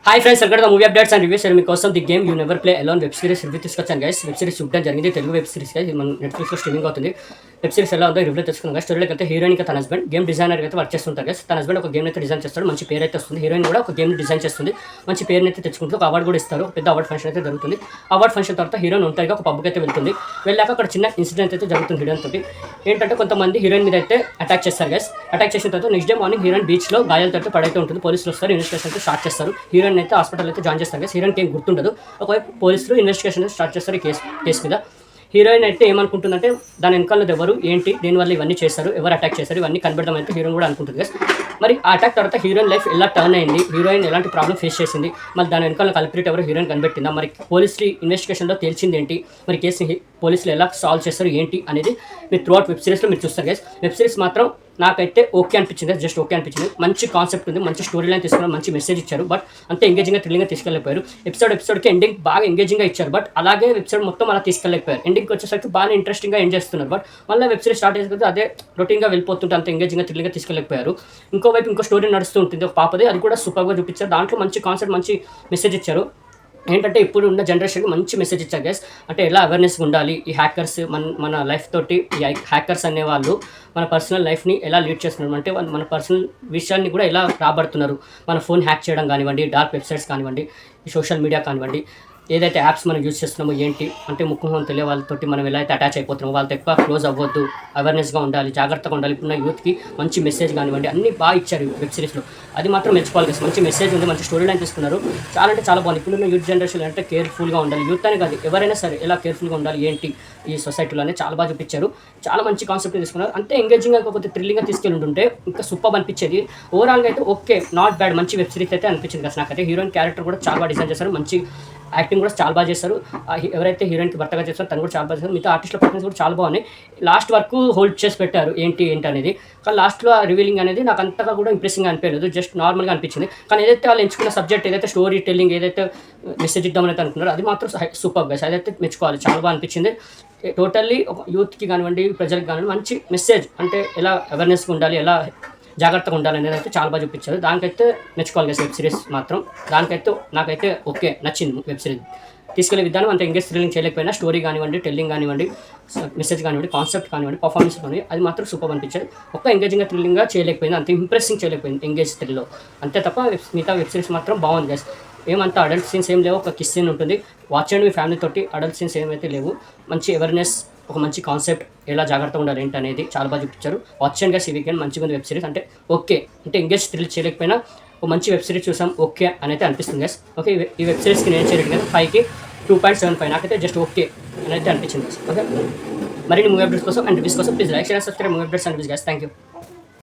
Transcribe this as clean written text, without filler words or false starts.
Hi friends, welcome to movie updates and reviews. మీకోసం the game you never play alone web series review తీసుకొచ్చాను guys. Web series చూడడం జరిగింది, Telugu web series guys. మన నెట్ఫ్లిక్స్లో streaming అవుతుంది. Web series ఎలా ఉందో రివ్యూ తెచ్చుకున్నాం గైస్. స్టోరీలోకి అయితే హీరోయిన్ తన హస్బెండ్ గేమ్ డిజైనర్ అయితే వర్క్ చేస్తుంటారు గైస్. తన హస్బెండ్ ఒక గేమ్ అయితే డిజైన్ చేస్తాడు, మంచి పేరు అయితే వస్తుంది. హీరోయిన్ కూడా ఒక గేమ్ డిజైన్ చేస్తుంది, మంచి పేరుని అయితే తెచ్చుకుంటుంది. ఒక అవార్డు కూడా ఇస్తారు, పెద్ద అవార్డు ఫంక్షన్ అయితే జరుగుతుంది. అవార్డు ఫంక్షన్ తర్వాత హీరోయిన్ ఒంటరిగా ఒక పబ్కి అయితే వెళ్తుంది. వెళ్ళాక అక్కడ చిన్న ఇన్సిడెంట్ అయితే జరుగుతుంది హీరోయిన్ తోటి. ఏంటంటే కొంతమంది హీరోయిన్ మీద అయితే అటాక్ చేస్తారు గైస్. అటాక్ చేసిన తర్వాత నెక్స్ట్ డే మార్నింగ్ హీరోయిన్ బీచ్లో గాయాలతో పడైతే ఉంటుంది. పోలీసులు వస్తారు, ఇన్వెస్టిగేషన్ అయితే స్టార్ట్ చేస్తారు. హీరోయిన్ అయితే హాస్పిటల్ అయితే జాయిన్ చేస్తారు గైస్. హీరోయిన్కి ఏం గుర్తుండదు. ఒకవైపు పోలీసులు ఇన్వెస్టిగేషన్ స్టార్ట్ చేస్తారు ఈ కేసు మీద. హీరోయిన్ అయితే ఏమనుకుంటుందంటే దాని వెనకాల ఎవరు ఏంటి, దీనివల్ల ఇవన్నీ చేస్తారు, ఎవరు అటాక్ చేస్తారు, ఇవన్నీ కనబడడం అయితే హీరోయిన్ కూడా అనుకుంటుంది గైస్. మరి ఆ అటాక్ తర్వాత హీరోయిన్ లైఫ్ ఎలా టర్న్ అయింది, హీరోయిన్ ఎలాంటి ప్రాబ్లమ్ ఫేస్ చేసింది, మరి దాని వెనకాల కల్ప్రిట్ ఎవరు హీరోయిన్ కనిపెట్టిందా, మరి పోలీసులు ఇన్వెస్టిగేషన్లో తెలిసింది ఏంటి, మరి కేసుని పోలీసులు ఎలా సాల్వ్ చేస్తారు ఏంటి అనేది మీరు త్రూ అవుట్ వెబ్ సిరీస్లో మీరు చూస్తారు గైస్. వెబ్ సిరీస్ మాత్రం నాకైతే ఓకే అనిపించింది, జస్ట్ ఓకే అనిపించింది. మంచి కాన్సెప్ట్ ఉంది, మంచి స్టోరీ లైన్ తీసుకున్నారు, మంచి మెసేజ్ ఇచ్చారు. బట్ అంతే ఎంగేజింగ్గా థ్రిల్లింగ్గా తీసుకెళ్ళిపోయారు. ఎపిసోడ్కి ఎండింగ్ బాగా ఎంగేజింగ్గా ఇచ్చారు, బట్ అలాగే ఎపిసోడ్ మొత్తం అలా తీసుకెళ్ళిపోయారు. ఎండింగ్కి వచ్చేసరికి బాగా ఇంట్రెస్టింగ్గా ఎండ్ చేస్తున్నారు. బట్ మళ్ళీ వెబ్ సిరీస్ స్టార్ట్ చేసేది అదే రొటీన్గా వెళ్ళిపోతుంటే అంత ఎంగేజింగ్గా థ్రిల్లింగ్గా తీసుకెళ్ళిపోయారు. ఇంకోవైపు ఇంకో స్టోరీ నడుస్తూ ఉంటుంది ఒక పాపది, అది కూడా సూపర్గా చూపించారు. దాంట్లో మంచి కాన్సెప్ట్, మంచి మెసేజ్ ఇచ్చారు. ఏంటంటే ఇప్పుడు ఉన్న జనరేషన్కి మంచి మెసేజ్ ఇచ్చారు గైస్. అంటే ఎలా అవేర్నెస్గా ఉండాలి, ఈ హ్యాకర్స్ మన లైఫ్ తోటి ఈ హ్యాకర్స్ అనేవాళ్ళు మన పర్సనల్ లైఫ్ని ఎలా లీడ్ చేస్తున్నారు, అంటే మన పర్సనల్ విషయాన్ని కూడా ఎలా రాబడుతున్నారు. మన ఫోన్ హ్యాక్ చేయడం కానివ్వండి, డార్క్ వెబ్సైట్స్ కానివ్వండి, ఈ సోషల్ మీడియా కానివ్వండి, ఏదైతే యాప్స్ మనం యూజ్ చేస్తున్నామో ఏంటి, అంటే ముఖ్యంగా తెలియ వాళ్ళతోటి మనం ఎలా అయితే అటాచ్ అయిపోతున్నామో వాళ్ళతో ఎక్కువ క్లోజ్ అవ్వద్దు, అవేర్నెస్గా ఉండాలి, జాగ్రత్తగా ఉండాలి. ఇప్పుడున్న యూత్కి మంచి మెసేజ్ కానివ్వండి అన్నీ బాగా ఇచ్చారు వెబ్ సిరీస్లో. అది మాత్రం మెచ్చుకోవాలి కదా. మంచి మెసేజ్ ఉంది, మంచి స్టోరీ లైన్ తీసుకున్నారు. చాలా అంటే చాలా బాగుంది. ఇప్పుడున్న యూత్ జనరేషన్ అంటే కేర్ఫుల్గా ఉండాలి. యూత్ అని కాదు, ఎవరైనా సరే ఎలా కేర్ఫుల్గా ఉండాలి ఏంటి ఈ సొసైటీలోనే చాలా బాగా చూపించారు. చాలా మంచి కాన్సెప్ట్ తీసుకున్నారు. అంతే ఎంగేజింగ్గా కాకపోతే థ్రిల్లింగ్గా తీసుకెళ్ళి ఉంటే ఇంకా సూపర్ అనిపించేది. ఓవరాల్గా అయితే ఓకే, నాట్ బ్యాడ్, మంచి వెబ్ సిరీస్ అయితే అనిపించింది కదా నాకైతే. హీరోయిన్ క్యారెక్టర్ కూడా చాలా బాగా డిజైన్ చేశారు, మంచి యాక్టింగ్ కూడా చాలా బాగా చేస్తారు. ఎవరైతే హీరోయిన్కి భర్తగా చేస్తారో తను కూడా చాలా బాగా చేస్తారు. మిగతా ఆర్టిస్టుల పర్ఫార్మెన్స్ కూడా చాలా బాగున్నాయి. లాస్ట్ వరకు హోల్డ్ చేసి పెట్టారు ఏంటి అనేది. కానీ లాస్ట్లో ఆ రివీలింగ్ అనేది నాకు అంతగా కూడా ఇంప్రెసింగ్గా అనిపించలేదు, జస్ట్ నార్మల్గా అనిపించింది. కానీ ఏదైతే వాళ్ళు ఎంచుకున్న సబ్జెక్ట్, ఏదైతే స్టోరీ టెల్లింగ్, ఏదైతే మెసేజ్ ఇద్దామని అయితే అనుకున్నారో అది మాత్రం సూపర్ గైస్. అదైతే మెచ్చుకోవాలి, చాలా బాగా అనిపించింది. టోటల్లీ ఒక యూత్కి కానివ్వండి, ప్రజలకు కానివ్వండి మంచి మెసేజ్, అంటే ఎలా అవేర్నెస్గా ఉండాలి, ఎలా జాగ్రత్తగా ఉండాలి అనేది అయితే చాలా బాగా చూపించారు. దానికైతే మెచ్చుకోవాలి కదా వెబ్ సిరీస్ మాత్రం. దానికైతే నాకైతే ఓకే నచ్చింది వెబ్ సిరీస్. తీసుకెళ్లే విధానం అంత ఎంగేజ్ థ్రిల్లింగ్ చేయలేకపోయినా స్టోరీ కానివ్వండి, టెల్లింగ్ కానివ్వండి, మెసేజ్ కానివ్వండి, కాన్సెప్ట్ కానివ్వండి, పర్ఫార్మెన్స్ కానివ్వండి అది మాత్రం సూపర్ అనిపించేది. ఒక్క ఎంగేజింగ్గా థ్రిల్లింగ్గా చేయలేకపోయింది, అంత ఇంప్రెసింగ్ చేయలేకపోయింది ఎంగేజ్ థ్రిల్లో. అంతే తప్ప మిగతా వెబ్ సిరీస్ మాత్రం బాగుంది గైస్. ఏమంతా అడల్ట్ సీన్స్ ఏం లేవు, ఒక కిస్ సీన్ ఉంటుంది. వాచ్ చేయండి మీ ఫ్యామిలీ తోటి. అడల్ట్ సీన్స్ ఏమైతే లేవు. మంచి అవేర్నెస్, ఒక మంచి కాన్సెప్ట్, ఎలా జాగ్రత్తగా ఉండాలి ఏంటి అనేది చాలా బాగా చూపించారు. వాచ్ అండ్ గైస్ ఈ వీకెండ్ మంచిగా ఉంది వెబ్ సిరీస్. అంటే ఓకే, అంటే ఎంగేజ్ థ్రిల్ చేయలేకపోయినా ఒక మంచి వెబ్ సిరీస్ చూసాం ఓకే అని అయితే అనిపిస్తుంది గైస్. ఓకే, ఈ వెబ్ సిరీస్కి నేను చేయలేదు కదా 5కి 2.75, నాకైతే జస్ట్ ఓకే అని అయితే అనిపించింది. ఓకే, మరిన్ని మూవీ అప్డేట్స్ కోసం అండ్ రివ్యూస్ కోసం please like, share, subscribe movie updates and reviews guys. Thank you.